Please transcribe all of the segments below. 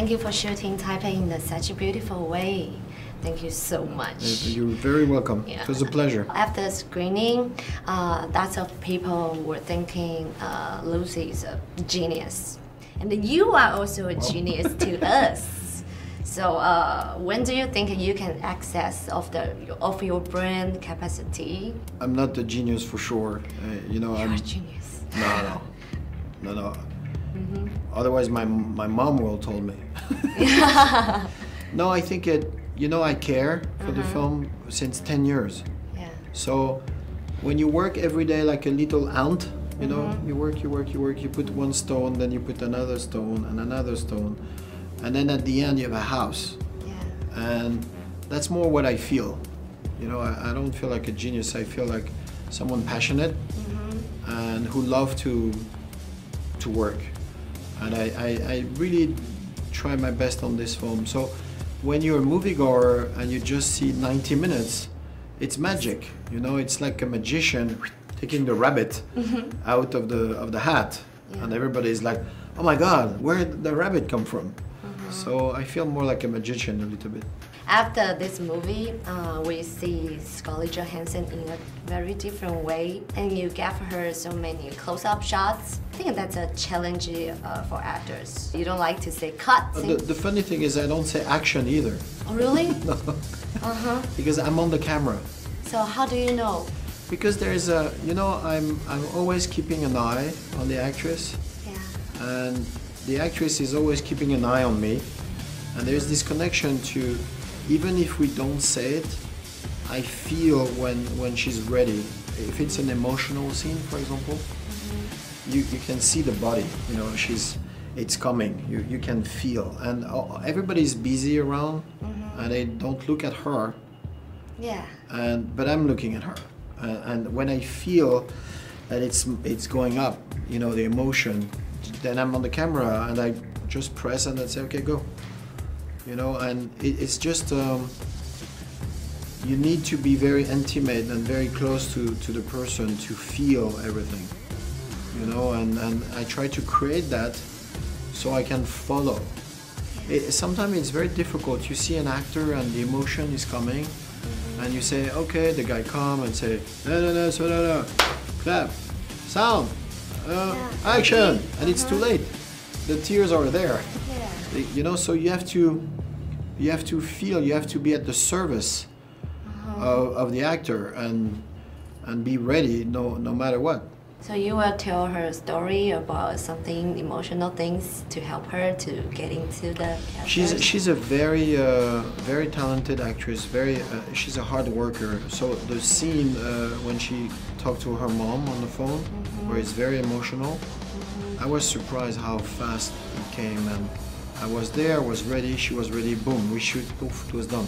Thank you for shooting Taipei in such a beautiful way. Thank you so much. You're very welcome. Yeah. It was a pleasure. After screening, lots of people were thinking Lucy is a genius. And you are also a genius to us. So when do you think you can access of your brain capacity? I'm not a genius for sure. You're a genius. No. Otherwise my mom will told me. No, I think I care for the film since 10 years. Yeah. So when you work every day like a little ant, you work, you put one stone, then you put another stone and another stone, and then at the end you have a house. Yeah. And that's more what I feel. I don't feel like a genius. I feel like someone passionate and who love to work. And I really try my best on this film. So when you're a moviegoer and you just see 90 minutes, it's magic. It's like a magician taking the rabbit out of the hat. Yeah. And everybody's like, oh my God, where did the rabbit come from? So I feel more like a magician a little bit. After this movie, we see Scarlett Johansson in a very different way, and you gave her so many close-up shots. I think that's a challenge for actors. You don't like to say cut. The funny thing is I don't say action either. Oh, really? No. Because I'm on the camera. So how do you know? Because there is I'm always keeping an eye on the actress. Yeah. And the actress is always keeping an eye on me. And there's this connection to, even if we don't say it, I feel when she's ready. If it's an emotional scene, for example, you can see the body, it's coming, you can feel. And everybody's busy around and they don't look at her. Yeah. But I'm looking at her. And when I feel that it's going up, the emotion, then I'm on the camera and I just press and I say, okay, go. And it's just, you need to be very intimate and very close to the person to feel everything, and I try to create that so I can follow. Sometimes it's very difficult. You see an actor and the emotion is coming, and you say, okay, the guy come and say, no, clap, sound, action, and it's too late. The tears are there. Yeah. So you have to feel, you have to be at the service of the actor and be ready no matter what. So you will tell her a story about something, emotional things to help her to get into the character? She's a very talented actress, she's a hard worker. So the scene when she talked to her mom on the phone, where it's very emotional, I was surprised how fast it came, and I was there, I was ready, she was ready, boom, we shoot, poof, it was done.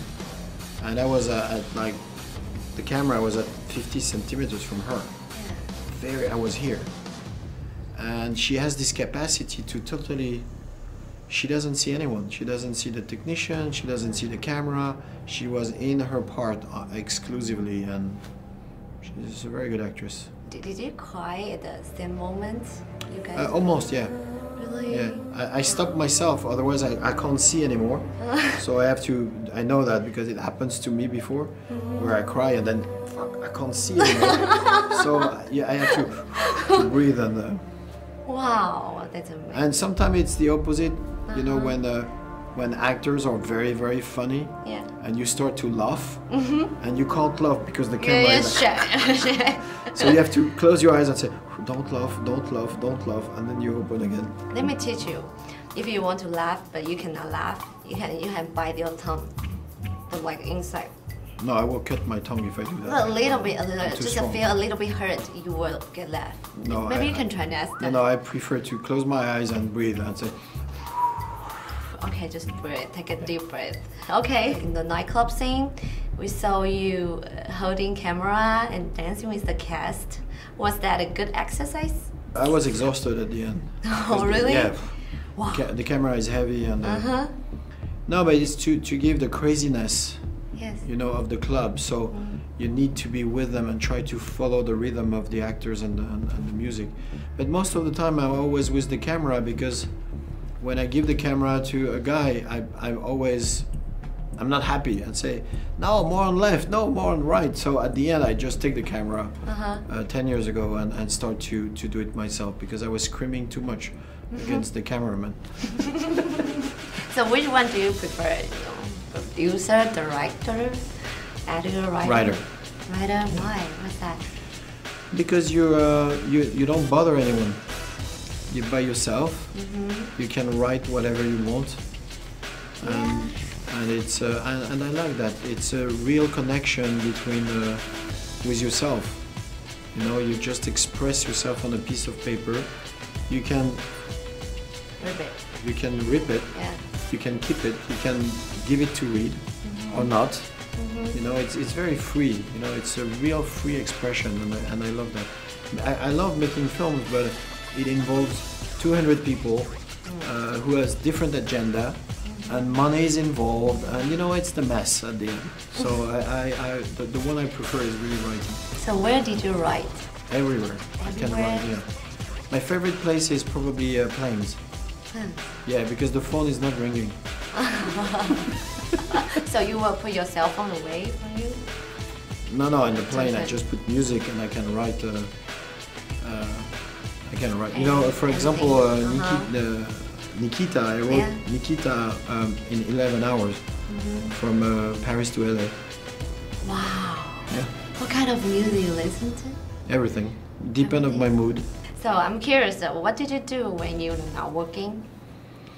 And I was at the camera was at 50 centimeters from her. I was here. And she has this capacity to totally, she doesn't see anyone. She doesn't see the technician, she doesn't see the camera. She was in her part exclusively, and she's a very good actress. Did you cry at the same moment? You guys almost, yeah. Really? Yeah, I stopped myself, otherwise I can't see anymore. So I know that because it happens to me before, where I cry and then, fuck, I can't see anymore. So yeah, I have to breathe and... Wow, that's amazing. And sometimes it's the opposite, when actors are very, very funny, and you start to laugh, and you can't laugh because the camera is like... So you have to close your eyes and say, don't laugh, don't laugh, don't laugh, and then you open again. Let me teach you. If you want to laugh, but you cannot laugh, you can bite your tongue, like inside. No, I will cut my tongue if I do that. A little bit, just feel a little bit hurt, you will get laugh. No, maybe you can try that. No, I prefer to close my eyes and breathe and say... Okay, just breathe, take a deep breath. Okay, in the nightclub scene, we saw you holding camera and dancing with the cast. Was that a good exercise? I was exhausted at the end. Oh, really? Yeah. Wow. The camera is heavy and... No, but it's to give the craziness, of the club. So you need to be with them and try to follow the rhythm of the actors and the music. But most of the time I'm always with the camera because when I give the camera to a guy, I'm not happy and say, no, more on left, no, more on right. So at the end, I just take the camera 10 years ago and start to do it myself because I was screaming too much against the cameraman. So which one do you prefer? Producer, director, editor, writer? Writer. Writer, why? What's that? Because you don't bother anyone. You're by yourself. You can write whatever you want. And it's and I like that. It's a real connection between with yourself. You know, you just express yourself on a piece of paper. You can Rip it. You can rip it. Yeah. You can keep it. You can give it to read or not. You know, it's very free. You know, it's a real free expression, and I love that. I love making films, but it involves 200 people who has different agenda. And money is involved, and you know it's the mess at the end. So the one I prefer is really writing. So where did you write? Everywhere. I can write. Yeah. My favorite place is probably planes. Yeah, because the phone is not ringing. So you will put your cell phone away from you? No, in the plane I just put music and I can write. You know, for example, Nikita, I wrote Nikita in 11 hours from Paris to LA. Wow. Yeah. What kind of music you listen to? Everything. Depend on my mood. So I'm curious, what did you do when you're not working?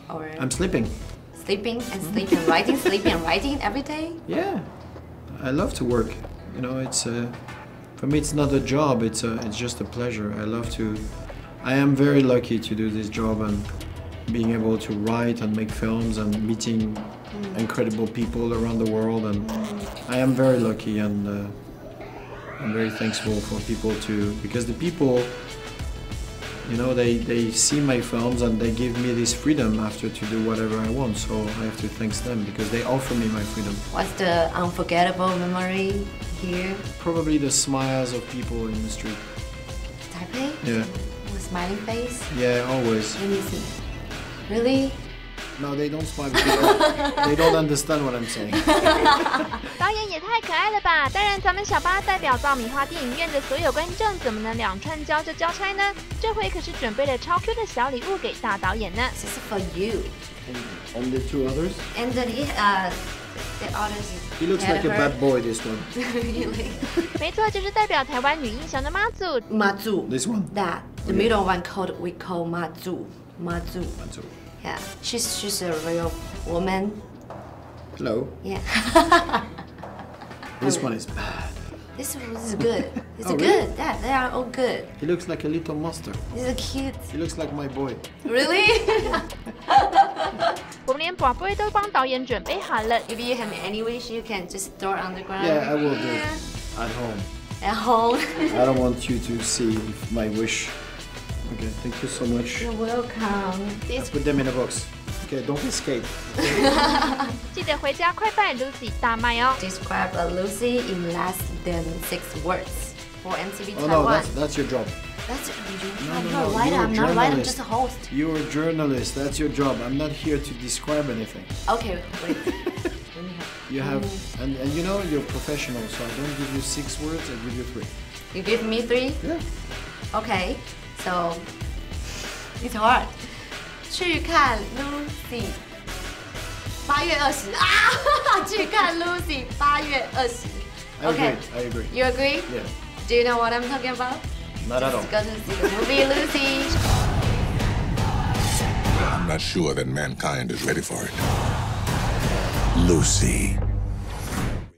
Or I'm sleeping. Sleeping and sleeping, writing, sleeping and writing every day? Yeah. I love to work. You know, it's for me it's not a job, it's just a pleasure. I am very lucky to do this job and being able to write and make films and meeting incredible people around the world, and I am very lucky, and I'm very thankful for people because the people, you know, they see my films and they give me this freedom after to do whatever I want, so I have to thank them because they offer me my freedom. What's the unforgettable memory here? Probably the smiles of people in the street. Taipei? Yeah. With smiling face? Yeah, always. Let me see. Really? No, they don't smile because they don't understand what I'm saying. 导演也太可爱了吧！当然，咱们小巴代表爆米花电影院的所有观众，怎么能两串交就交差呢？这回可是准备了超 Q 的小礼物给大导演呢。This is for you. And the two others? And the others is He looks like a bad boy, this one. Really? 没错，就是代表台湾女英雄的妈祖。Mazu. This one? That. The middle one we call Mazu. Mazu. Yeah. She's a real woman. Hello. Yeah. This one is bad. This one is good. It's Oh, good. really? Yeah, they are all good. He looks like a little monster. These are cute. He looks like my boy. Really? 我们连宝贝都帮导演准备好了。 If you have any wish, you can just throw it on the ground. Yeah, I will do it. At home. At home. I don't want you to see my wish. Okay, thank you so much. You're welcome. I put them in a box. Okay, don't escape. 记得回家快拜 Lucy 大卖哦。 Describe a Lucy in less than 6 words for MTV Oh no, Taiwan. that's your job. That's No, I'm no, not a no, writer. you're a I'm not a writer. I'm journalist. just a host. You're a journalist. That's your job. I'm not here to describe anything. Okay, wait. You have, and you know you're professional, so I don't give you 6 words. I give you 3. You give me 3? Yeah. Okay, so it's hard. 去看 Lucy 8月20啊！去看 Lucy 8月20。Okay. I agree. You agree? Yeah. Do you know what I'm talking about? Not at all. Just go to see the movie Lucy. I'm not sure that mankind is ready for it. Lucy.